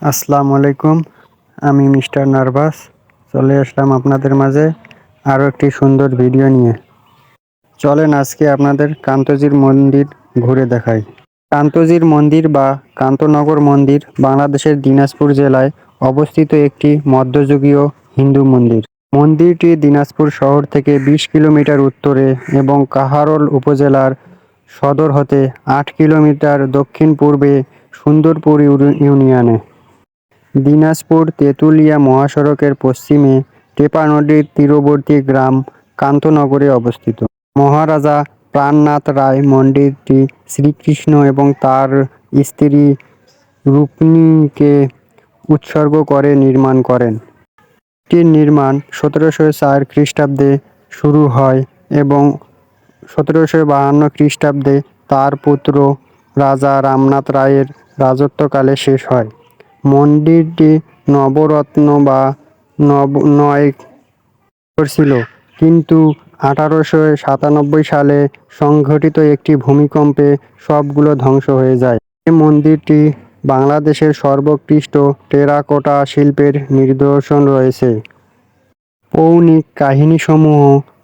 আসসালামু আলাইকুম। আমি মিস্টার নার্ভাস চলে আসলাম আপনাদের মাঝে আরও একটি সুন্দর ভিডিও নিয়ে। চলেন আজকে আপনাদের কান্তজির মন্দির ঘুরে দেখাই। কান্তজির মন্দির বা কান্তনগর মন্দির বাংলাদেশের দিনাজপুর জেলায় অবস্থিত একটি মধ্যযুগীয় হিন্দু মন্দির। মন্দিরটি দিনাজপুর শহর থেকে ২০ কিলোমিটার উত্তরে এবং কাহারোল উপজেলার সদর হতে ৮ কিলোমিটার দক্ষিণ-পূর্বে সুন্দরপুর ইউনিয়নে। দিনাজপুর-তেঁতুলিয়া মহাসড়কের পশ্চিমে টেপা নদীর তীরবর্তী গ্রাম কান্তনগরে অবস্থিত। মহারাজা প্রাণনাথ রায় মন্দিরটি শ্রীকৃষ্ণ এবং তাঁর স্ত্রী রুক্মিণীকে উৎসর্গ করে নির্মাণ করেন। এটির নির্মাণ ১৭০৪ খ্রিস্টাব্দে শুরু হয় এবং ১৭৫২ খ্রিস্টাব্দে তাঁর পুত্র রাজা রামনাথ রায়ের রাজত্বকালে শেষ হয়। মন্দিরটি নবরত্ন বা নয় ছিল, কিন্তু ১৮৯৭ সালে সংঘটিত একটি ভূমিকম্পে সবগুলো ধ্বংস হয়ে যায়। এই মন্দিরটি বাংলাদেশের সর্বোৎকৃষ্ট টেরাকোটা শিল্পের নিদর্শন রয়েছে। পৌরাণিক কাহিনীসমূহ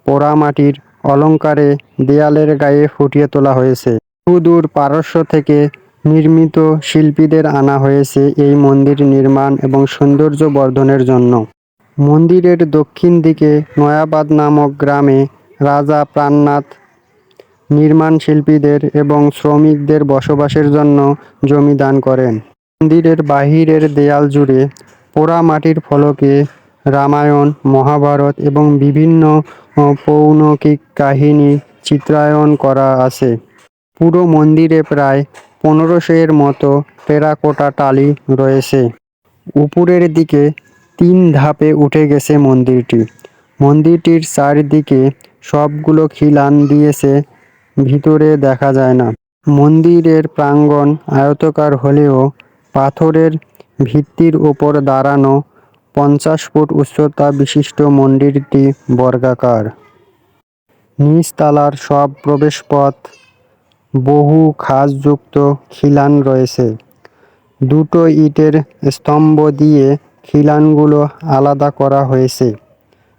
পোড়ামাটির অলঙ্কারে দেয়ালের গায়ে ফুটিয়ে তোলা হয়েছে। সুদূর পারস্য থেকে নির্মিত শিল্পীদের আনা হয়েছে এই মন্দির নির্মাণ এবং সৌন্দর্য বর্ধনের জন্য। মন্দিরের দক্ষিণ দিকে নয়াবাদ নামক গ্রামে রাজা প্রাণনাথ নির্মাণ শিল্পীদের এবং শ্রমিকদের বসবাসের জন্য জমি দান করেন। মন্দিরের বাহিরের দেয়াল জুড়ে পোড়ামাটির ফলকে রামায়ণ, মহাভারত এবং বিভিন্ন পৌরাণিক কাহিনী চিত্রায়ন করা আছে। পুরো মন্দিরে প্রায় ১৫০০ এর মতো টেরাকোটা টালি রয়েছে। উপরের দিকে ৩ ধাপে উঠে গেছে মন্দিরটি। মন্দিরটির চারদিকে সবগুলো খিলান দিয়েছে, ভিতরে দেখা যায় না। মন্দিরের প্রাঙ্গণ আয়তাকার হলেও পাথরের ভিত্তির উপর দাঁড়ানো ৫০ ফুট উচ্চতা বিশিষ্ট মন্দিরটি বর্গাকার। নিচতলার সব প্রবেশপথ বহু খাঁজযুক্ত খিলান রয়েছে। দুটো ইটের স্তম্ভ দিয়ে খিলানগুলো আলাদা করা হয়েছে।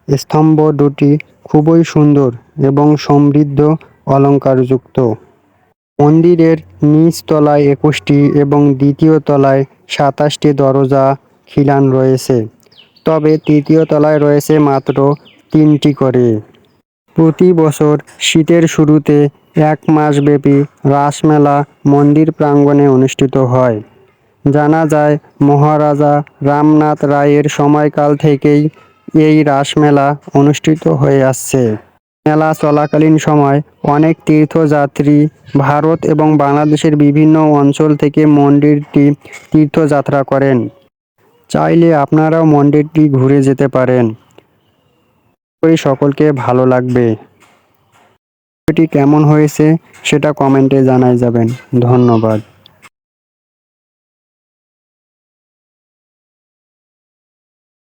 স্তম্ভ দুটি খুবই সুন্দর এবং সমৃদ্ধ অলঙ্কারযুক্ত। মন্দিরের নিচ তলায় ২১টি এবং দ্বিতীয় তলায় ২৭টি দরজা খিলান রয়েছে, তবে তৃতীয় তলায় রয়েছে মাত্র ৩টি করে। প্রতি বছর শীতের শুরুতে ১ মাসব্যাপী রাসমেলা মন্দির প্রাঙ্গণে অনুষ্ঠিত হয়। জানা যায়, মহারাজা রামনাথ রায়ের সময়কাল থেকেই এই রাসমেলা অনুষ্ঠিত হয়ে আসছে। মেলা চলাকালীন সময় অনেক তীর্থযাত্রী ভারত এবং বাংলাদেশের বিভিন্ন অঞ্চল থেকে মন্দিরটি তীর্থযাত্রা করেন। চাইলে আপনারাও মন্দিরটি ঘুরে যেতে পারেন। সকলকে ভালো লাগবে। ভিডিওটি কেমন হয়েছে সেটা কমেন্টে জানাই যাবেন। ধন্যবাদ।